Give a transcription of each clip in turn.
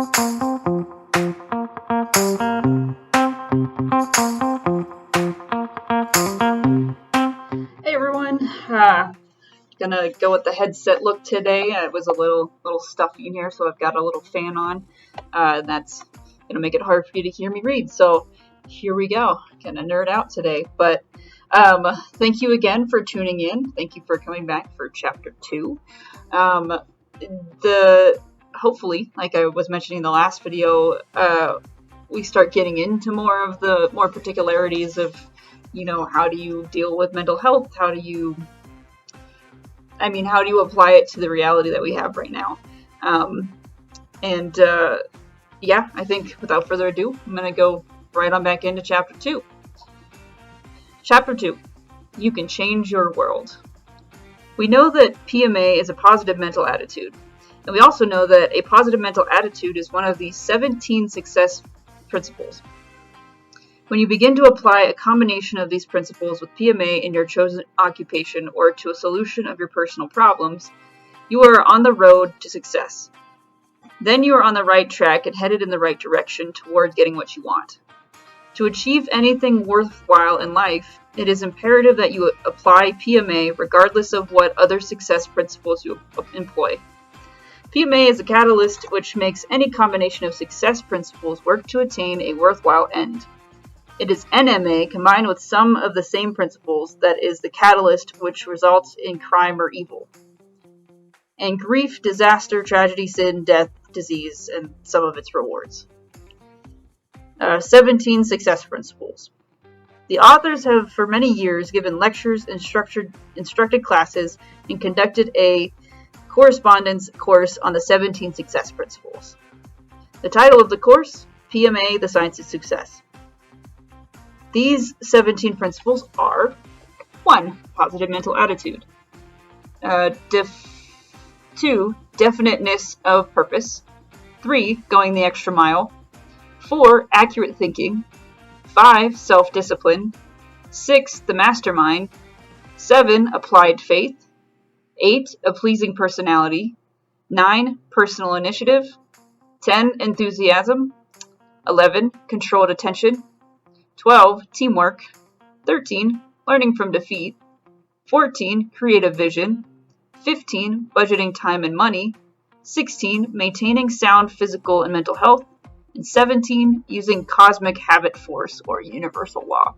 Hey everyone, gonna go with the headset look today. It was a little stuffy in here, so I've got a little fan on. That's gonna make it hard for you to hear me read. So here we go. Gonna nerd out today, but thank you again for tuning in. Thank you for coming back for chapter 2. Hopefully, like I was mentioning in the last video, we start getting into more particularities of, how do you deal with mental health? How do you apply it to the reality that we have right now? I think without further ado, I'm going to go right on back into chapter 2. Chapter 2, you can change your world. We know that PMA is a positive mental attitude, and we also know that a positive mental attitude is one of the 17 success principles. When you begin to apply a combination of these principles with PMA in your chosen occupation or to a solution of your personal problems, you are on the road to success. Then you are on the right track and headed in the right direction toward getting what you want. To achieve anything worthwhile in life, it is imperative that you apply PMA regardless of what other success principles you employ. PMA is a catalyst which makes any combination of success principles work to attain a worthwhile end. It is NMA combined with some of the same principles that is the catalyst which results in crime or evil. And grief, disaster, tragedy, sin, death, disease, and some of its rewards. 17 success principles. The authors have for many years given lectures, instructed classes, and conducted a correspondence course on the 17 success principles. The title of the course, PMA, the Science of Success. These 17 principles are 1. Positive mental attitude. 2. Definiteness of purpose. 3. Going the extra mile. 4. Accurate thinking. 5. Self-discipline. 6. The mastermind. 7. Applied faith. 8. A pleasing personality. 9. Personal initiative. 10. Enthusiasm. 11. Controlled attention. 12. Teamwork. 13. Learning from defeat. 14. Creative vision. 15. Budgeting time and money. 16. Maintaining sound physical and mental health. And 17. Using cosmic habit force or universal law.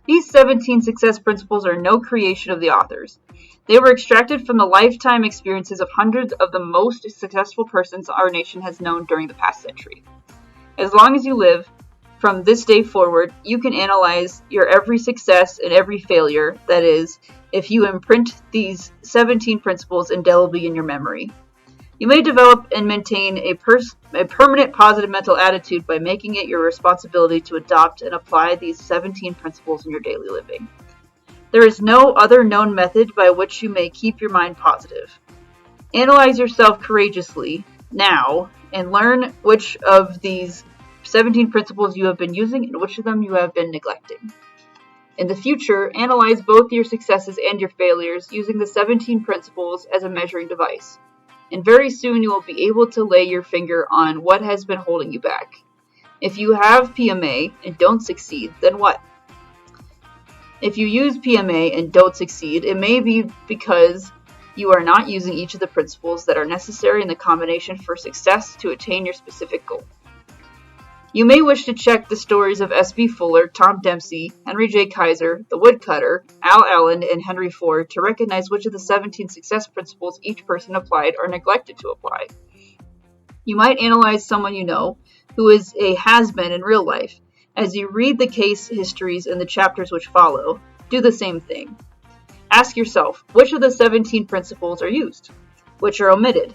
These 17 success principles are no creation of the authors. They were extracted from the lifetime experiences of hundreds of the most successful persons our nation has known during the past century. As long as you live, from this day forward, you can analyze your every success and every failure, that is, if you imprint these 17 principles indelibly in your memory. You may develop and maintain a permanent positive mental attitude by making it your responsibility to adopt and apply these 17 principles in your daily living. There is no other known method by which you may keep your mind positive. Analyze yourself courageously now and learn which of these 17 principles you have been using and which of them you have been neglecting. In the future, analyze both your successes and your failures using the 17 principles as a measuring device. And very soon you will be able to lay your finger on what has been holding you back. If you have PMA and don't succeed, then what? If you use PMA and don't succeed, it may be because you are not using each of the principles that are necessary in the combination for success to attain your specific goal. You may wish to check the stories of S.B. Fuller, Tom Dempsey, Henry J. Kaiser, the Woodcutter, Al Allen, and Henry Ford to recognize which of the 17 success principles each person applied or neglected to apply. You might analyze someone you know who is a has-been in real life. As you read the case histories in the chapters which follow, do the same thing. Ask yourself, which of the 17 principles are used? Which are omitted?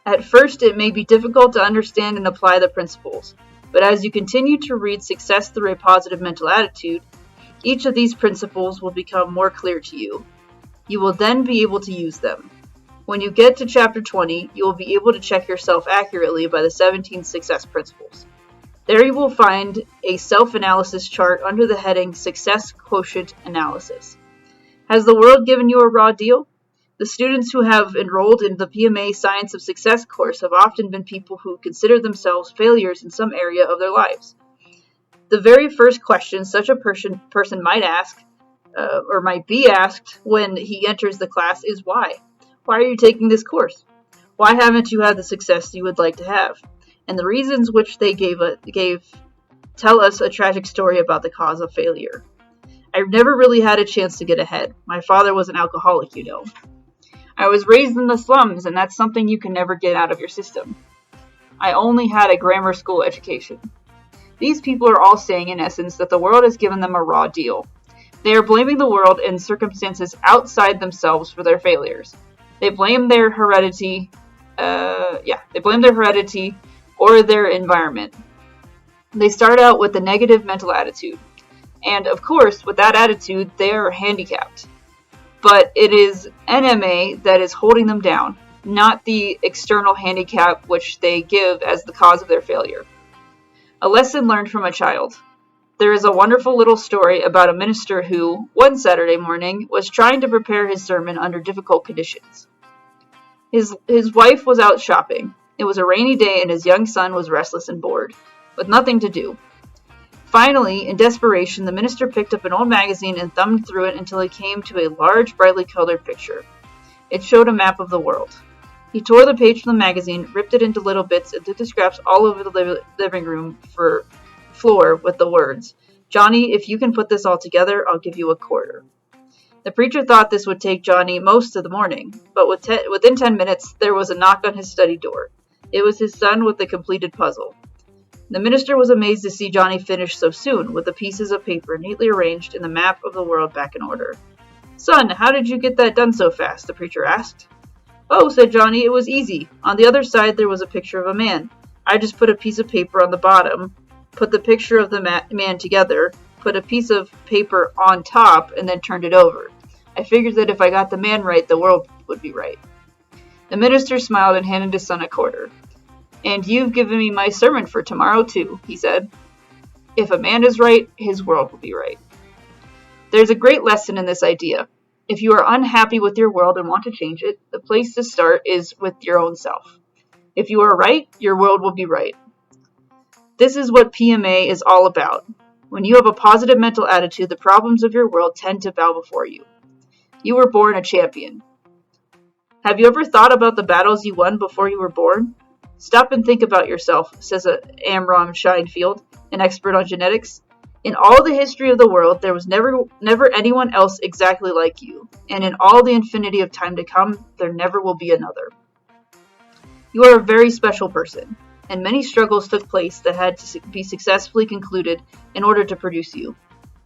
At first, it may be difficult to understand and apply the principles. But as you continue to read Success Through a Positive Mental Attitude, each of these principles will become more clear to you. You will then be able to use them. When you get to chapter 20, you will be able to check yourself accurately by the 17 success principles. There you will find a self-analysis chart under the heading Success Quotient Analysis. Has the world given you a raw deal? The students who have enrolled in the PMA Science of Success course have often been people who consider themselves failures in some area of their lives. The very first question such a person might ask, or might be asked when he enters the class is why? Why are you taking this course? Why haven't you had the success you would like to have? And the reasons which they gave tell us a tragic story about the cause of failure. I never really had a chance to get ahead. My father was an alcoholic, you know. I was raised in the slums, and that's something you can never get out of your system. I only had a grammar school education. These people are all saying, in essence, that the world has given them a raw deal. They are blaming the world and circumstances outside themselves for their failures. They blame their heredity, or their environment. They start out with a negative mental attitude. And of course, with that attitude, they are handicapped. But it is NMA that is holding them down, not the external handicap which they give as the cause of their failure. A lesson learned from a child. There is a wonderful little story about a minister who, one Saturday morning, was trying to prepare his sermon under difficult conditions. His wife was out shopping. It was a rainy day and his young son was restless and bored, with nothing to do. Finally, in desperation, the minister picked up an old magazine and thumbed through it until he came to a large, brightly colored picture. It showed a map of the world. He tore the page from the magazine, ripped it into little bits, and threw the scraps all over the living room floor with the words, "Johnny, if you can put this all together, I'll give you a quarter." The preacher thought this would take Johnny most of the morning, but within 10 minutes, there was a knock on his study door. It was his son with the completed puzzle. The minister was amazed to see Johnny finish so soon, with the pieces of paper neatly arranged and the map of the world back in order. "Son, how did you get that done so fast?" the preacher asked. "Oh," said Johnny, "it was easy. On the other side there was a picture of a man. I just put a piece of paper on the bottom, put the picture of the man together, put a piece of paper on top, and then turned it over. I figured that if I got the man right, the world would be right." The minister smiled and handed his son a quarter. "And you've given me my sermon for tomorrow, too," he said. If a man is right, his world will be right. There's a great lesson in this idea. If you are unhappy with your world and want to change it, the place to start is with your own self. If you are right, your world will be right. This is what PMA is all about. When you have a positive mental attitude, the problems of your world tend to bow before you. You were born a champion. Have you ever thought about the battles you won before you were born? Stop and think about yourself, says Amram Scheinfeld, an expert on genetics. In all the history of the world, there was never anyone else exactly like you, and in all the infinity of time to come, there never will be another. You are a very special person, and many struggles took place that had to be successfully concluded in order to produce you.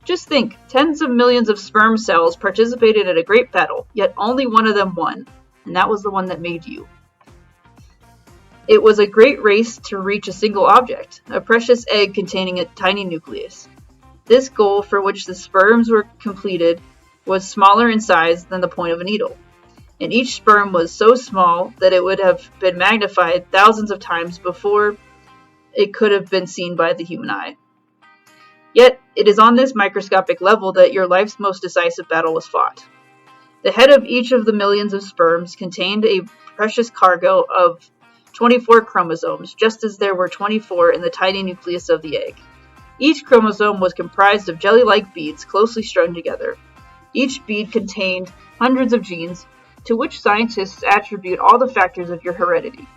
Just think, tens of millions of sperm cells participated in a great battle, yet only one of them won, and that was the one that made you. It was a great race to reach a single object, a precious egg containing a tiny nucleus. This goal, for which the sperms were completed, was smaller in size than the point of a needle, and each sperm was so small that it would have been magnified thousands of times before it could have been seen by the human eye. Yet, it is on this microscopic level that your life's most decisive battle was fought. The head of each of the millions of sperms contained a precious cargo of 24 chromosomes, just as there were 24 in the tiny nucleus of the egg. Each chromosome was comprised of jelly-like beads closely strung together. Each bead contained hundreds of genes, to which scientists attribute all the factors of your heredity.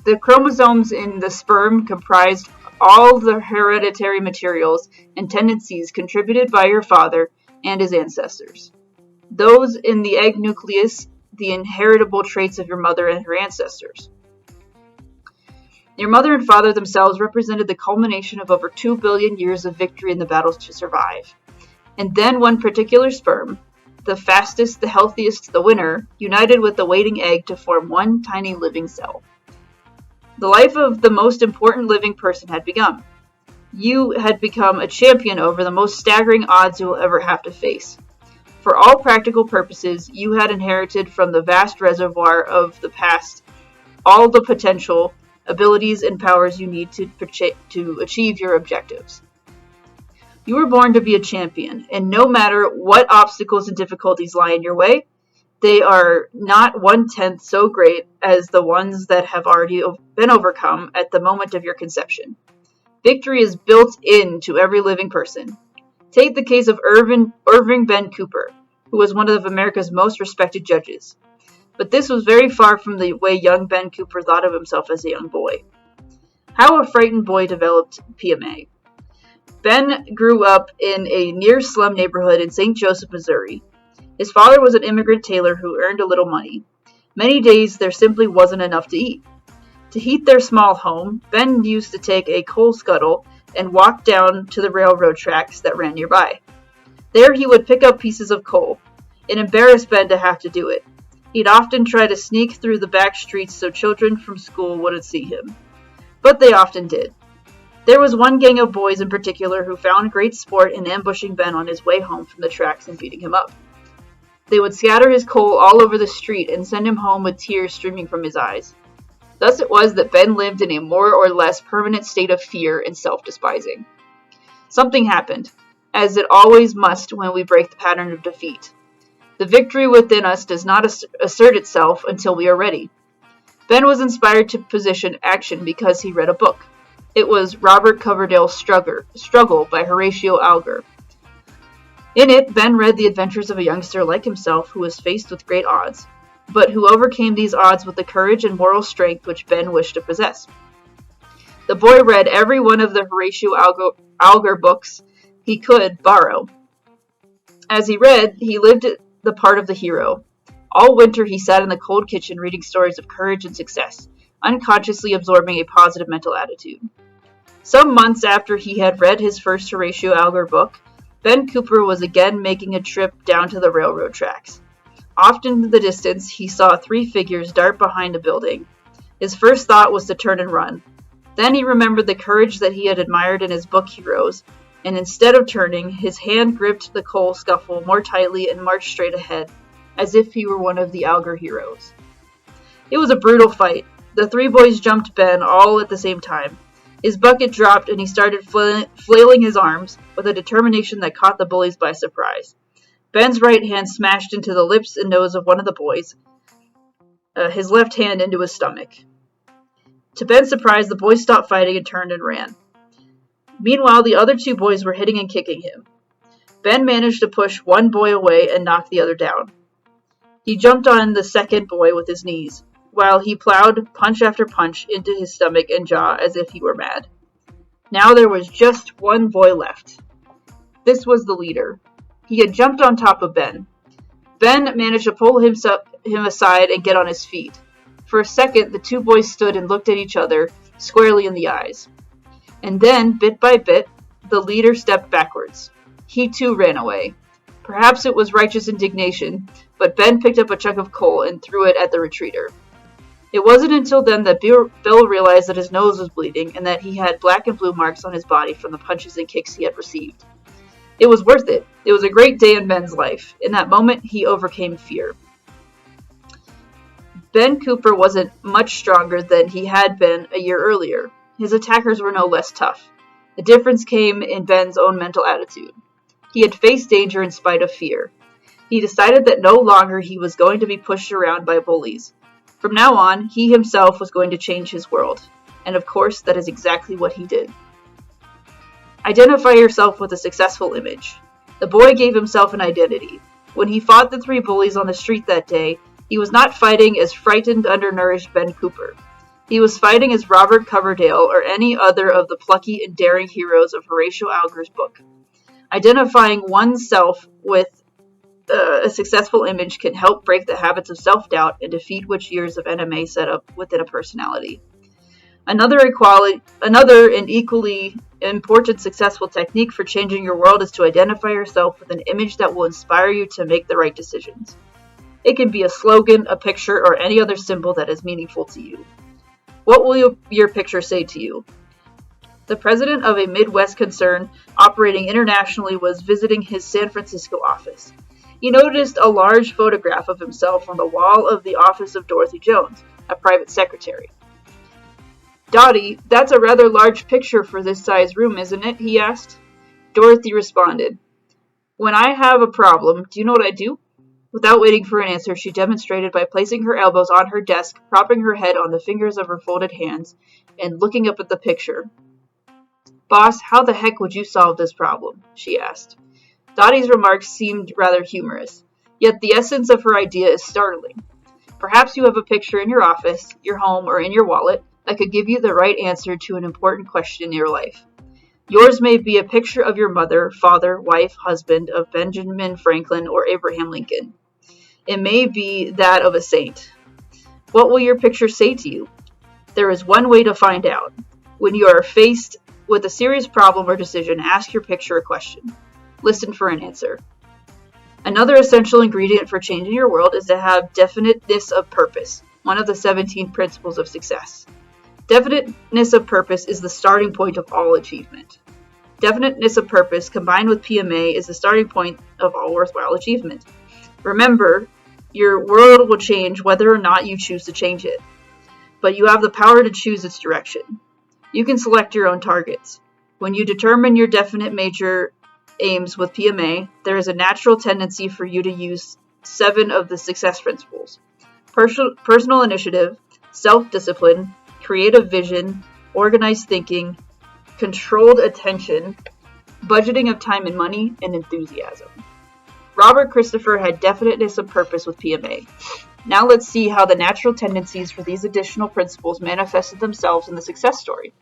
The chromosomes in the sperm comprised all the hereditary materials and tendencies contributed by your father and his ancestors. Those in the egg nucleus, the inheritable traits of your mother and her ancestors. Your mother and father themselves represented the culmination of over 2 billion years of victory in the battles to survive. And then one particular sperm, the fastest, the healthiest, the winner, united with the waiting egg to form one tiny living cell. The life of the most important living person had begun. You had become a champion over the most staggering odds you will ever have to face. For all practical purposes, you had inherited from the vast reservoir of the past all the potential, abilities, and powers you need to achieve your objectives. You were born to be a champion, and no matter what obstacles and difficulties lie in your way, they are not 1/10 so great as the ones that have already been overcome at the moment of your conception. Victory is built into every living person. Take the case of Irving Ben Cooper, who was one of America's most respected judges. But this was very far from the way young Ben Cooper thought of himself as a young boy. How a Frightened Boy Developed PMA. Ben grew up in a near-slum neighborhood in St. Joseph, Missouri. His father was an immigrant tailor who earned a little money. Many days there simply wasn't enough to eat. To heat their small home, Ben used to take a coal scuttle and walk down to the railroad tracks that ran nearby. There he would pick up pieces of coal. It embarrassed Ben to have to do it. He'd often try to sneak through the back streets so children from school wouldn't see him. But they often did. There was one gang of boys in particular who found great sport in ambushing Ben on his way home from the tracks and beating him up. They would scatter his coal all over the street and send him home with tears streaming from his eyes. Thus it was that Ben lived in a more or less permanent state of fear and self-despising. Something happened, as it always must when we break the pattern of defeat. The victory within us does not assert itself until we are ready. Ben was inspired to position action because he read a book. It was Robert Coverdale's Struggle by Horatio Alger. In it, Ben read the adventures of a youngster like himself who was faced with great odds, but who overcame these odds with the courage and moral strength which Ben wished to possess. The boy read every one of the Horatio Alger books he could borrow. As he read, he lived the part of the hero. All winter he sat in the cold kitchen reading stories of courage and success, unconsciously absorbing a positive mental attitude. Some months after he had read his first Horatio Alger book, Ben Cooper was again making a trip down to the railroad tracks. Often in the distance, he saw 3 figures dart behind a building. His first thought was to turn and run. Then he remembered the courage that he had admired in his book heroes, and instead of turning, his hand gripped the coal scuffle more tightly and marched straight ahead, as if he were one of the Alger heroes. It was a brutal fight. The 3 boys jumped Ben all at the same time. His bucket dropped and he started flailing his arms with a determination that caught the bullies by surprise. Ben's right hand smashed into the lips and nose of one of the boys, his left hand into his stomach. To Ben's surprise, the boy stopped fighting and turned and ran. Meanwhile, the other 2 boys were hitting and kicking him. Ben managed to push one boy away and knock the other down. He jumped on the second boy with his knees, while he plowed punch after punch into his stomach and jaw as if he were mad. Now there was just one boy left. This was the leader. He had jumped on top of Ben. Ben managed to pull him aside and get on his feet. For a second, the 2 boys stood and looked at each other squarely in the eyes. And then, bit by bit, the leader stepped backwards. He too ran away. Perhaps it was righteous indignation, but Ben picked up a chunk of coal and threw it at the retreater. It wasn't until then that Bill realized that his nose was bleeding and that he had black and blue marks on his body from the punches and kicks he had received. It was worth it. It was a great day in Ben's life. In that moment, he overcame fear. Ben Cooper wasn't much stronger than he had been a year earlier. His attackers were no less tough. The difference came in Ben's own mental attitude. He had faced danger in spite of fear. He decided that no longer he was going to be pushed around by bullies. From now on, he himself was going to change his world. And of course, that is exactly what he did. Identify yourself with a successful image. The boy gave himself an identity. When he fought the 3 bullies on the street that day, he was not fighting as frightened, undernourished Ben Cooper. He was fighting as Robert Coverdale or any other of the plucky and daring heroes of Horatio Alger's book. Identifying oneself with a successful image can help break the habits of self-doubt and defeat which years of NMA set up within a personality. Another and equally important successful technique for changing your world is to identify yourself with an image that will inspire you to make the right decisions. It can be a slogan, a picture, or any other symbol that is meaningful to you. What will your picture say to you? The president of a Midwest concern operating internationally was visiting his San Francisco office. He noticed a large photograph of himself on the wall of the office of Dorothy Jones, a private secretary. "Dottie, that's a rather large picture for this size room, isn't it?" he asked. Dorothy responded, "When I have a problem, do you know what I do? Without waiting for an answer, she demonstrated by placing her elbows on her desk, propping her head on the fingers of her folded hands, and looking up at the picture. "Boss, how the heck would you solve this problem?" she asked. Dottie's remarks seemed rather humorous, yet the essence of her idea is startling. Perhaps you have a picture in your office, your home, or in your wallet that could give you the right answer to an important question in your life. Yours may be a picture of your mother, father, wife, husband, of Benjamin Franklin or Abraham Lincoln. It may be that of a saint. What will your picture say to you? There is one way to find out. When you are faced with a serious problem or decision, ask your picture a question. Listen for an answer. Another essential ingredient for changing your world is to have definiteness of purpose, one of the 17 principles of success. Definiteness of purpose is the starting point of all achievement. Definiteness of purpose combined with PMA is the starting point of all worthwhile achievement. Remember, your world will change whether or not you choose to change it, but you have the power to choose its direction. You can select your own targets. When you determine your definite major aims with PMA, there is a natural tendency for you to use 7 of the success principles: personal initiative, self-discipline, creative vision, organized thinking, controlled attention, budgeting of time and money, and enthusiasm. Robert Christopher had definiteness of purpose with PMA. Now let's see how the natural tendencies for these additional principles manifested themselves in the success story.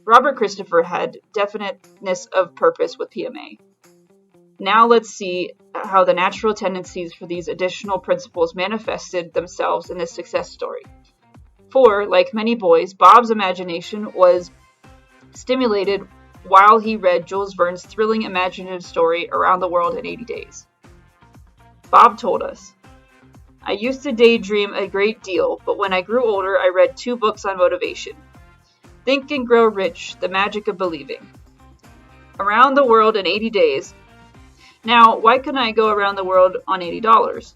Robert Christopher had definiteness of purpose with PMA. Now let's see how the natural tendencies for these additional principles manifested themselves in this success story. For, like many boys, Bob's imagination was stimulated while he read Jules Verne's thrilling imaginative story Around the World in 80 Days. Bob told us, "I used to daydream a great deal, but when I grew older, I read 2 books on motivation. Think and Grow Rich, The Magic of Believing. Around the World in 80 Days. Now, why couldn't I go around the world on $80?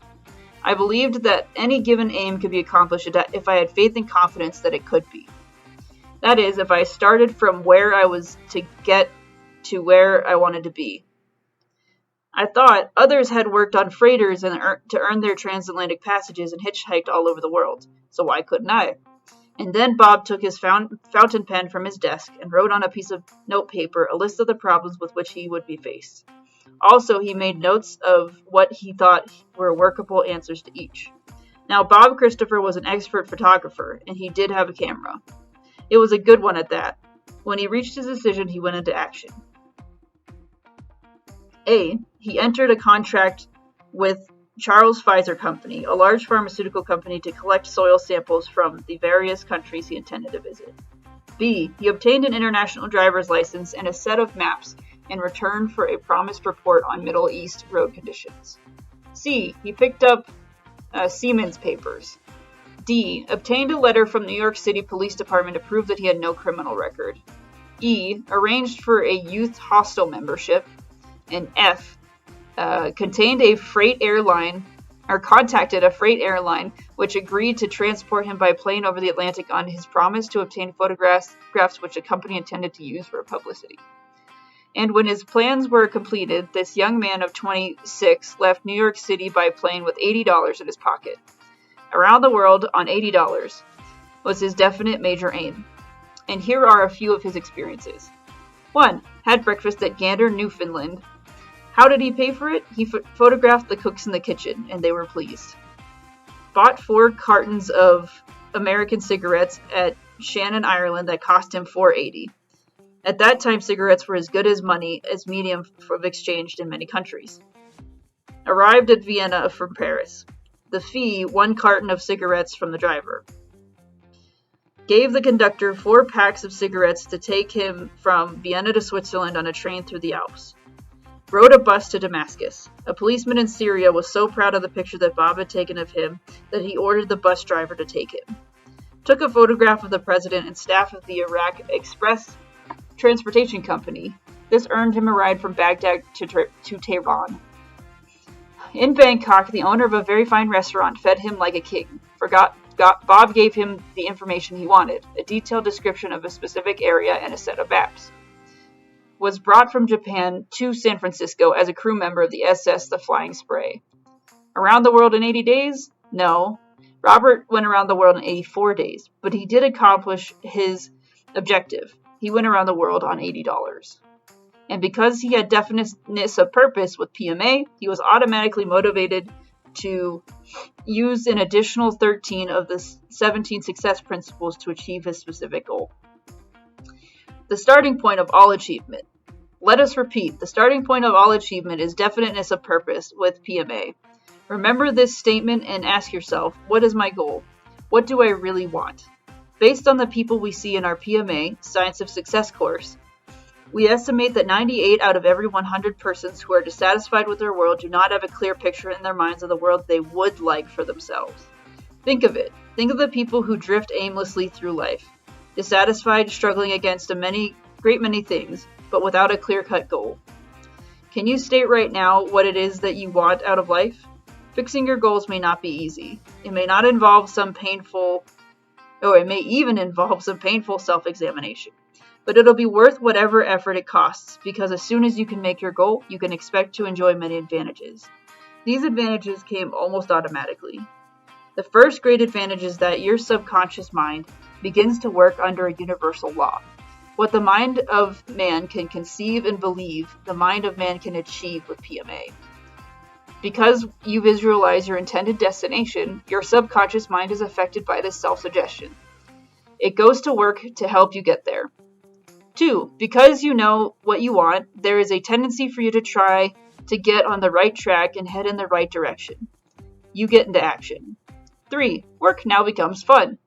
I believed that any given aim could be accomplished if I had faith and confidence that it could be. That is, if I started from where I was to get to where I wanted to be. I thought others had worked on freighters to earn their transatlantic passages and hitchhiked all over the world, so why couldn't I?" And then Bob took his fountain pen from his desk and wrote on a piece of notepaper a list of the problems with which he would be faced. Also, he made notes of what he thought were workable answers to each. Now, Bob Christopher was an expert photographer, and he did have a camera. It was a good one at that. When he reached his decision, he went into action. A. He entered a contract with Charles Pfizer Company, a large pharmaceutical company, to collect soil samples from the various countries he intended to visit. B. He obtained an international driver's license and a set of maps in return for a promised report on Middle East road conditions. C. He picked up Siemens papers. D. Obtained a letter from the New York City Police Department to prove that he had no criminal record. E. Arranged for a youth hostel membership. And F. Contacted a freight airline which agreed to transport him by plane over the Atlantic on his promise to obtain photographs which the company intended to use for publicity. And when his plans were completed, this young man of 26 left New York City by plane with $80 in his pocket. Around the world on $80 was his definite major aim. And here are a few of his experiences. 1. Had breakfast at Gander, Newfoundland. How did he pay for it? He photographed the cooks in the kitchen, and they were pleased. Bought 4 cartons of American cigarettes at Shannon, Ireland that cost him $4.80. At that time, cigarettes were as good as money as medium of exchange in many countries. Arrived at Vienna from Paris. The fee, 1 carton of cigarettes from the driver. Gave the conductor 4 packs of cigarettes to take him from Vienna to Switzerland on a train through the Alps. Rode a bus to Damascus. A policeman in Syria was so proud of the picture that Bob had taken of him that he ordered the bus driver to take him. Took a photograph of the president and staff of the Iraq Express Transportation Company. This earned him a ride from Baghdad to Tehran. In Bangkok, the owner of a very fine restaurant fed him like a king. Bob gave him the information he wanted, a detailed description of a specific area and a set of maps. Was brought from Japan to San Francisco as a crew member of the SS The Flying Spray. Around the world in 80 days? No. Robert went around the world in 84 days, but he did accomplish his objective. He went around the world on $80. And because he had definiteness of purpose with PMA, he was automatically motivated to use an additional 13 of the 17 success principles to achieve his specific goal. The starting point of all achievement. Let us repeat, the starting point of all achievement is definiteness of purpose with PMA. Remember this statement and ask yourself, what is my goal? What do I really want? Based on the people we see in our PMA, Science of Success course, we estimate that 98 out of every 100 persons who are dissatisfied with their world do not have a clear picture in their minds of the world they would like for themselves. Think of it. Think of the people who drift aimlessly through life, dissatisfied, struggling against a great many things, but without a clear-cut goal. Can you state right now what it is that you want out of life? Fixing your goals may not be easy. It may even involve some painful self-examination. But it'll be worth whatever effort it costs, because as soon as you can make your goal, you can expect to enjoy many advantages. These advantages came almost automatically. The first great advantage is that your subconscious mind begins to work under a universal law. What the mind of man can conceive and believe, the mind of man can achieve with PMA. Because you visualize your intended destination, your subconscious mind is affected by this self-suggestion. It goes to work to help you get there. 2. Because you know what you want, there is a tendency for you to try to get on the right track and head in the right direction. You get into action. 3. Work now becomes fun.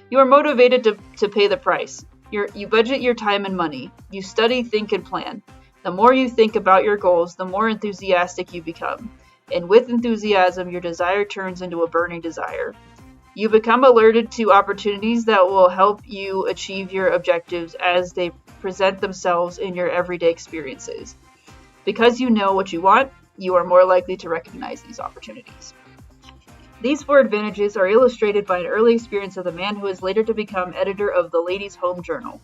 You are motivated to pay the price. You budget your time and money. You study, think, and plan. The more you think about your goals, the more enthusiastic you become. And with enthusiasm, your desire turns into a burning desire. You become alerted to opportunities that will help you achieve your objectives as they present themselves in your everyday experiences. Because you know what you want, you are more likely to recognize these opportunities. These 4 advantages are illustrated by an early experience of the man who is later to become editor of the Ladies' Home Journal.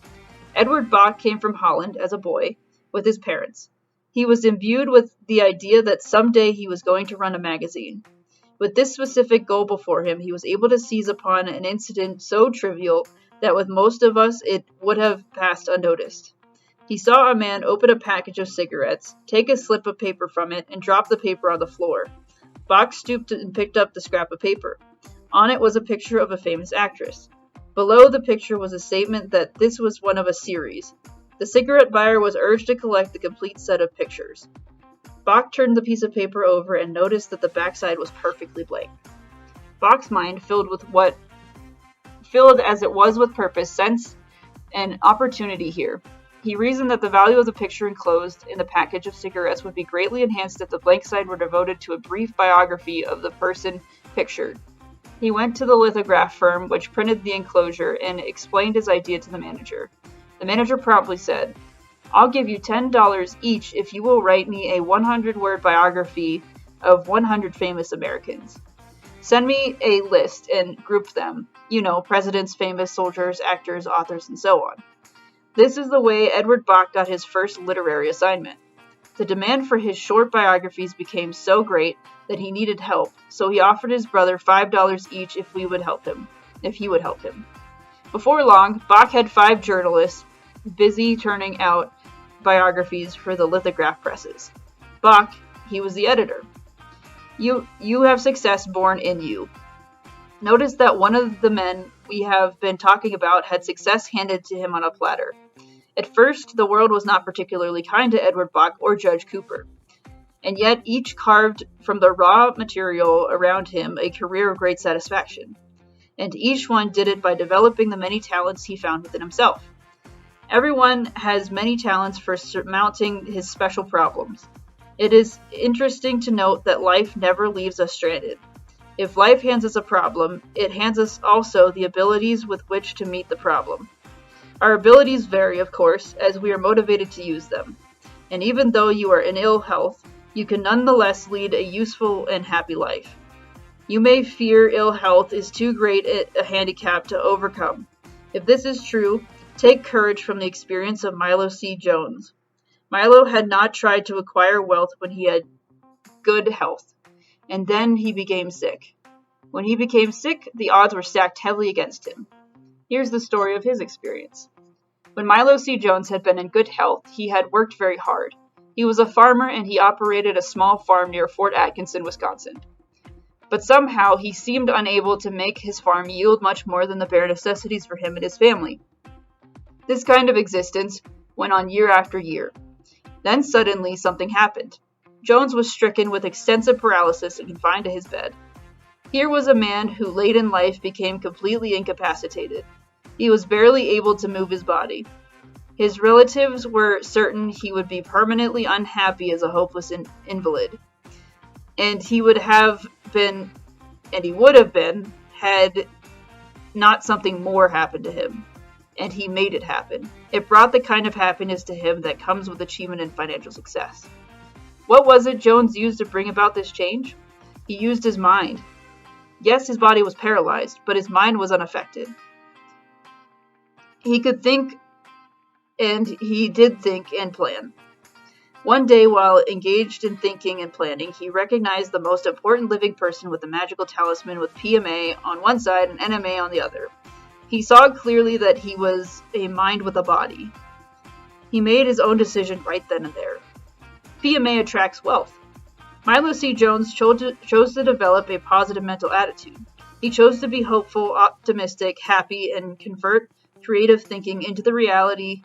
Edward Bok came from Holland as a boy with his parents. He was imbued with the idea that someday he was going to run a magazine. With this specific goal before him, he was able to seize upon an incident so trivial that with most of us it would have passed unnoticed. He saw a man open a package of cigarettes, take a slip of paper from it, and drop the paper on the floor. Bok stooped and picked up the scrap of paper. On it was a picture of a famous actress. Below the picture was a statement that this was one of a series. The cigarette buyer was urged to collect the complete set of pictures. Bok turned the piece of paper over and noticed that the backside was perfectly blank. Bok's mind, filled as it was with purpose, sensed an opportunity here. He reasoned that the value of the picture enclosed in the package of cigarettes would be greatly enhanced if the blank side were devoted to a brief biography of the person pictured. He went to the lithograph firm which printed the enclosure and explained his idea to the manager. The manager promptly said, "I'll give you $10 each if you will write me a 100-word biography of 100 famous Americans. Send me a list and group them. Presidents, famous soldiers, actors, authors, and so on." This is the way Edward Bok got his first literary assignment. The demand for his short biographies became so great that he needed help, so he offered his brother $5 each if he would help him. Before long, Bok had 5 journalists busy turning out biographies for the lithograph presses. Bok, he was the editor. You have success born in you. Notice that one of the men we have been talking about had success handed to him on a platter. At first, the world was not particularly kind to Edward Bok or Judge Cooper, and yet each carved from the raw material around him a career of great satisfaction, and each one did it by developing the many talents he found within himself. Everyone has many talents for surmounting his special problems. It is interesting to note that life never leaves us stranded. If life hands us a problem, it hands us also the abilities with which to meet the problem. Our abilities vary, of course, as we are motivated to use them. And even though you are in ill health, you can nonetheless lead a useful and happy life. You may fear ill health is too great a handicap to overcome. If this is true, take courage from the experience of Milo C. Jones. Milo had not tried to acquire wealth when he had good health. and then he became sick. When he became sick, the odds were stacked heavily against him. Here's the story of his experience. When Milo C. Jones had been in good health, he had worked very hard. He was a farmer and he operated a small farm near Fort Atkinson, Wisconsin. But somehow he seemed unable to make his farm yield much more than the bare necessities for him and his family. This kind of existence went on year after year. Then suddenly something happened. Jones was stricken with extensive paralysis and confined to his bed. Here was a man who late in life became completely incapacitated. He was barely able to move his body. His relatives were certain he would be permanently unhappy as a hopeless invalid. And he would have been had not something more happened to him. And he made it happen. It brought the kind of happiness to him that comes with achievement and financial success. What was it Jones used to bring about this change? He used his mind. Yes, his body was paralyzed, but his mind was unaffected. He could think, and he did think and plan. One day, while engaged in thinking and planning, he recognized the most important living person with a magical talisman with PMA on one side and NMA on the other. He saw clearly that he was a mind with a body. He made his own decision right then and there. PMA attracts wealth. Milo C. Jones chose to develop a positive mental attitude. He chose to be hopeful, optimistic, happy, and convert creative thinking into the reality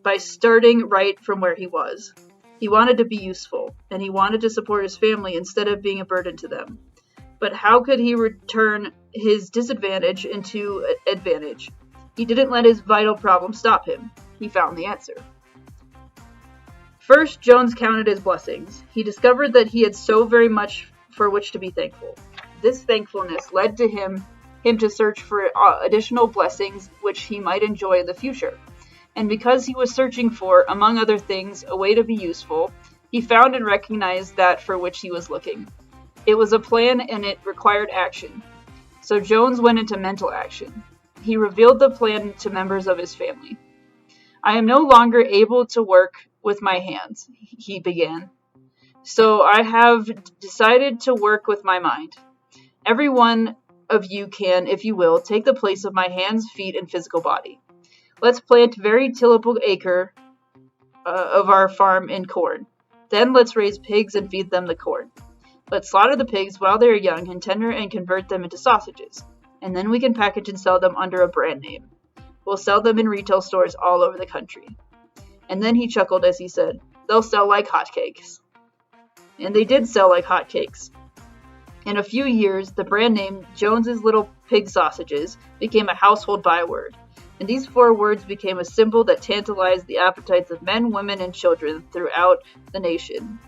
by starting right from where he was. He wanted to be useful, and he wanted to support his family instead of being a burden to them. But how could he return his disadvantage into advantage? He didn't let his vital problem stop him. He found the answer. First, Jones counted his blessings. He discovered that he had so very much for which to be thankful. This thankfulness led to him to search for additional blessings which he might enjoy in the future. And because he was searching for, among other things, a way to be useful, he found and recognized that for which he was looking. It was a plan and it required action. So Jones went into mental action. He revealed the plan to members of his family. I am no longer able to work with my hands, he began. So I have decided to work with my mind. Every one of you can, if you will, take the place of my hands, feet, and physical body. Let's plant very tillable acre of our farm in corn. Then let's raise pigs and feed them the corn. Let's slaughter the pigs while they are young and tender and convert them into sausages. And then we can package and sell them under a brand name. We'll sell them in retail stores all over the country. And then he chuckled as he said, they'll sell like hotcakes. And they did sell like hotcakes. In a few years, the brand name Jones's Little Pig Sausages became a household byword. And these 4 words became a symbol that tantalized the appetites of men, women, and children throughout the nation.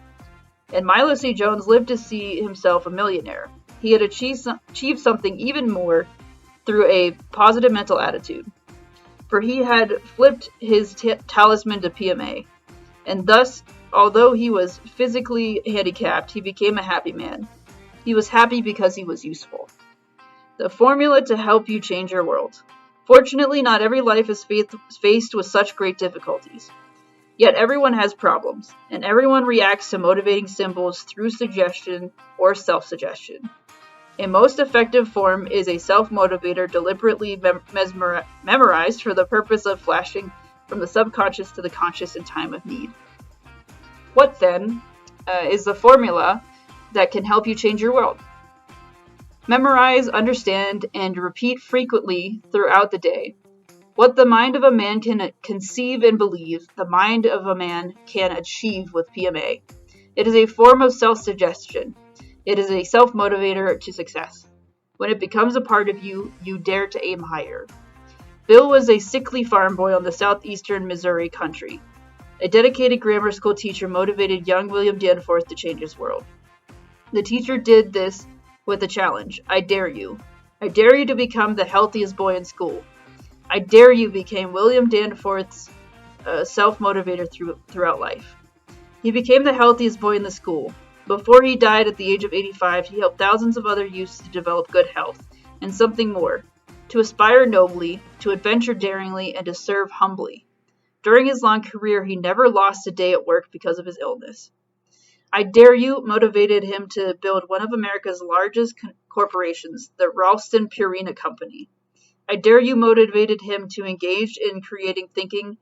And Milo C. Jones lived to see himself a millionaire. He had achieved something even more through a positive mental attitude. For he had flipped his talisman to PMA. And thus, although he was physically handicapped, he became a happy man. He was happy because he was useful. The formula to help you change your world. Fortunately, not every life is faced with such great difficulties. Yet everyone has problems, and everyone reacts to motivating symbols through suggestion or self-suggestion. A most effective form is a self-motivator deliberately memorized for the purpose of flashing from the subconscious to the conscious in time of need. What, then, is the formula that can help you change your world? Memorize, understand, and repeat frequently throughout the day. What the mind of a man can conceive and believe, the mind of a man can achieve with PMA. It is a form of self-suggestion. It is a self-motivator to success. When it becomes a part of you, you dare to aim higher. Bill was a sickly farm boy on the southeastern Missouri country. A dedicated grammar school teacher motivated young William Danforth to change his world. The teacher did this with a challenge. I dare you. I dare you to become the healthiest boy in school. I dare you became William Danforth's self-motivator throughout life. He became the healthiest boy in the school. Before he died at the age of 85, he helped thousands of other youths to develop good health, and something more, to aspire nobly, to adventure daringly, and to serve humbly. During his long career, he never lost a day at work because of his illness. I Dare You motivated him to build one of America's largest corporations, the Ralston Purina Company. I Dare You motivated him to engage in creative thinking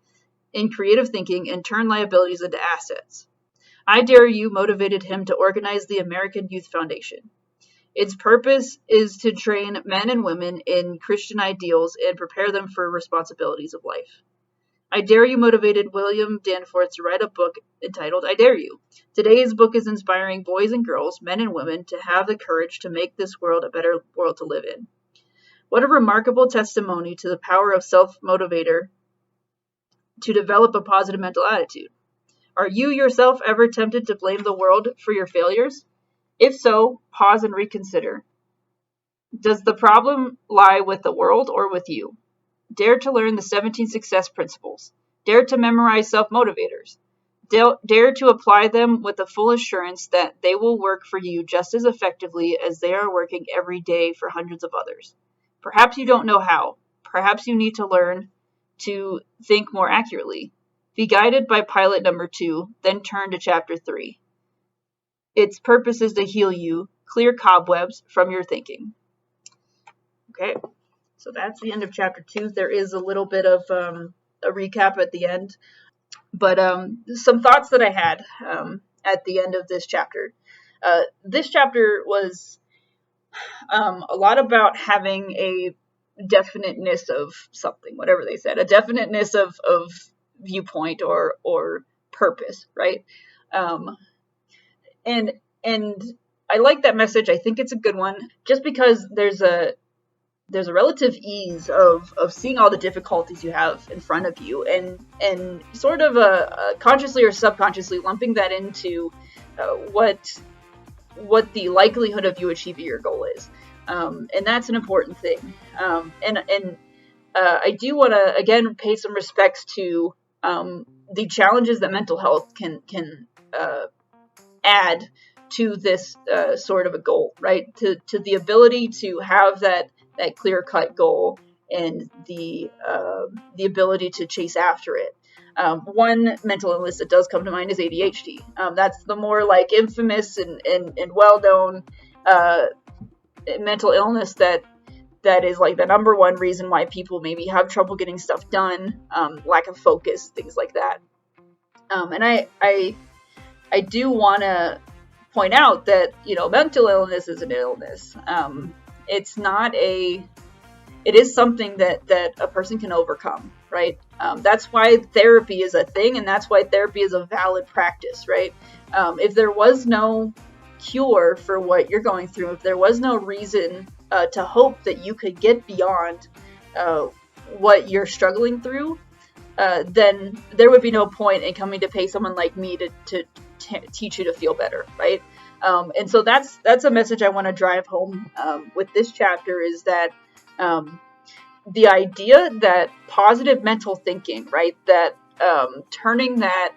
and turn liabilities into assets. I Dare You motivated him to organize the American Youth Foundation. Its purpose is to train men and women in Christian ideals and prepare them for responsibilities of life. I Dare You motivated William Danforth to write a book entitled I Dare You. Today's book is inspiring boys and girls, men and women, to have the courage to make this world a better world to live in. What a remarkable testimony to the power of self-motivator to develop a positive mental attitude. Are you yourself ever tempted to blame the world for your failures? If so, pause and reconsider. Does the problem lie with the world or with you? Dare to learn the 17 success principles. Dare to memorize self-motivators. Dare to apply them with the full assurance that they will work for you just as effectively as they are working every day for hundreds of others. Perhaps you don't know how. Perhaps you need to learn to think more accurately. Be guided by pilot number 2, then turn to chapter 3. Its purpose is to heal you, clear cobwebs from your thinking. Okay. So that's the end of chapter 2. There is a little bit of a recap at the end. But some thoughts that I had at the end of this chapter. This chapter was a lot about having a definiteness of something, whatever they said, a definiteness of viewpoint or purpose, right? And I like that message. I think it's a good one, just because there's a relative ease of seeing all the difficulties you have in front of you and sort of consciously or subconsciously lumping that into what the likelihood of you achieving your goal is. And that's an important thing. I do want to, again, pay some respects to the challenges that mental health can add to this sort of a goal, right? To the ability to have that clear-cut goal and the ability to chase after it. One mental illness that does come to mind is ADHD. That's the more like infamous and well-known mental illness that is like the number one reason why people maybe have trouble getting stuff done, lack of focus, things like that. And I do want to point out that, mental illness is an illness. It is something that a person can overcome, right? That's why therapy is a thing, and that's why therapy is a valid practice, right? If there was no cure for what you're going through, if there was no reason to hope that you could get beyond what you're struggling through, then there would be no point in coming to pay someone like me to teach you to feel better, right? And so that's a message I want to drive home with this chapter, is that the idea that positive mental thinking, right, that turning that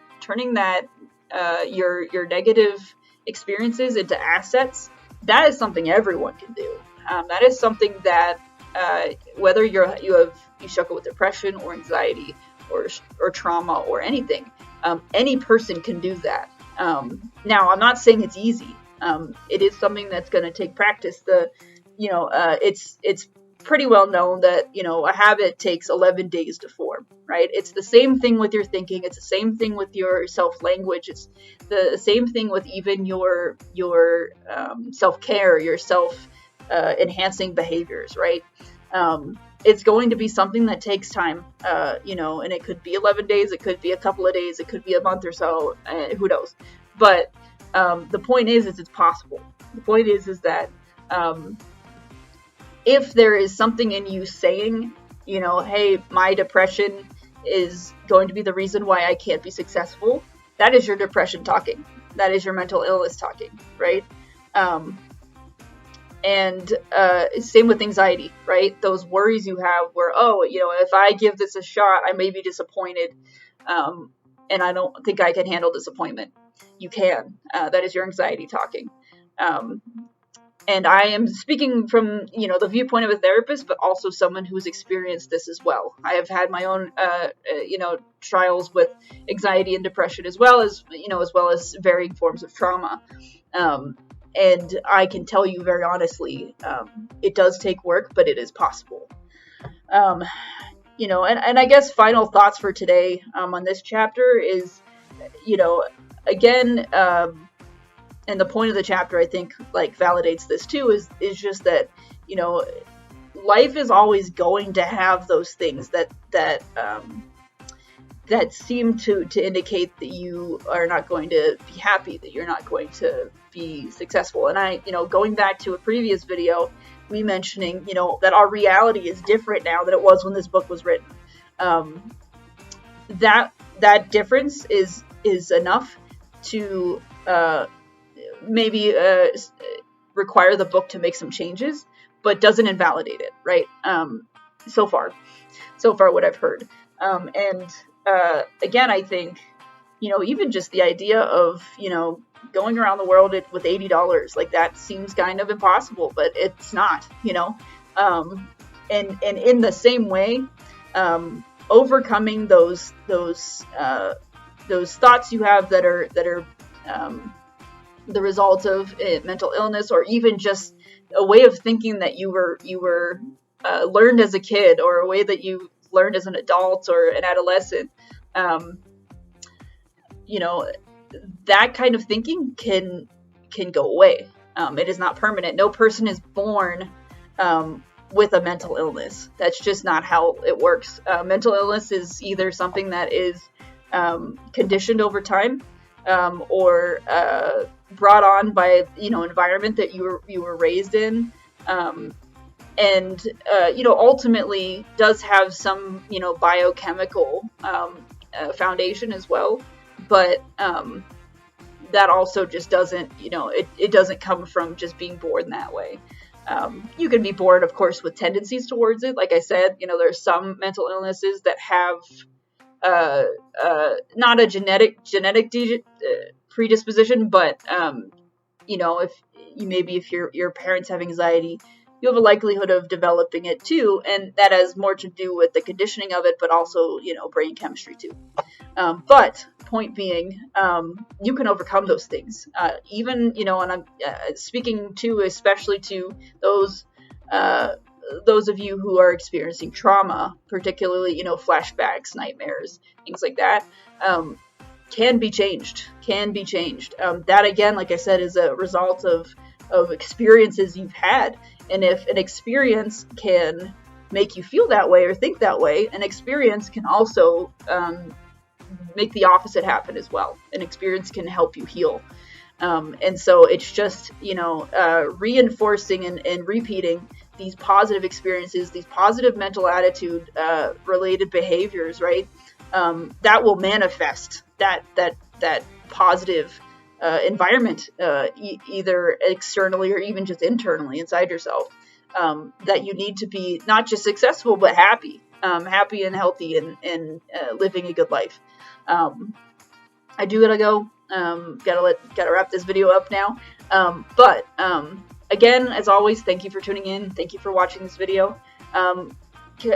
your negative experiences into assets, that is something everyone can do. That is something that whether you struggle with depression or anxiety or trauma or anything, any person can do that. Now, I'm not saying it's easy. It is something that's going to take practice. It's pretty well known that, a habit takes 11 days to form, right? It's the same thing with your thinking. It's the same thing with your self-language. It's the same thing with even your self-care, your self-enhancing behaviors, right? It's going to be something that takes time, and it could be 11 days, it could be a couple of days, it could be a month or so, who knows? But the point is it's possible. The point is that if there is something in you saying, hey, my depression is going to be the reason why I can't be successful, that is your depression talking. That is your mental illness talking, right? And same with anxiety, right? Those worries you have where, if I give this a shot, I may be disappointed, and I don't think I can handle disappointment. You can. That is your anxiety talking. And I am speaking from, the viewpoint of a therapist, but also someone who's experienced this as well. I have had my own, trials with anxiety and depression, as well as varying forms of trauma. And I can tell you very honestly, it does take work, but it is possible. And I guess final thoughts for today on this chapter is, again, and the point of the chapter, I think, validates this too, is just that, life is always going to have those things that seem to indicate that you are not going to be happy, that you're not going to be successful. And I, going back to a previous video, me mentioning, that our reality is different now than it was when this book was written. That difference is enough to maybe require the book to make some changes, but doesn't invalidate it, right? So far what I've heard. Again, I think, even just the idea of, going around the world with $80, that seems kind of impossible, but it's not, and in the same way, overcoming those thoughts you have that are the result of mental illness, or even just a way of thinking that you were learned as a kid, or a way that you learned as an adult or an adolescent. That kind of thinking can go away. It is not permanent. No person is born with a mental illness. That's just not how it works. Mental illness is either something that is conditioned over time, or brought on by environment that you were raised in, and ultimately does have some biochemical foundation as well, but that also just doesn't it doesn't come from just being born that way. You can be born, of course, with tendencies towards it. Like I said, there's some mental illnesses that have not a genetic predisposition, but if your parents have anxiety, you have a likelihood of developing it too, and that has more to do with the conditioning of it, but also brain chemistry too. But point being, you can overcome those things. Even and I'm speaking to especially to those of you who are experiencing trauma, particularly flashbacks, nightmares, things like that. Can be changed. That, again, like I said, is a result of experiences you've had. And if an experience can make you feel that way or think that way, an experience can also make the opposite happen as well. An experience can help you heal. And so it's just, reinforcing and repeating these positive experiences, these positive mental attitude related behaviors, right? That will manifest that positive environment, either externally or even just internally inside yourself, that you need to be not just successful, but happy and healthy and living a good life. I do gotta go. Gotta wrap this video up now. But again, as always, thank you for tuning in. Thank you for watching this video.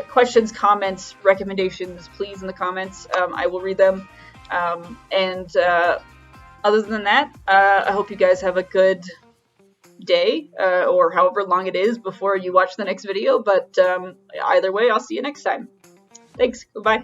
Questions, comments, recommendations, please, in the comments. I will read them. And other than that, I hope you guys have a good day, or however long it is before you watch the next video. But either way, I'll see you next time. Thanks. Goodbye.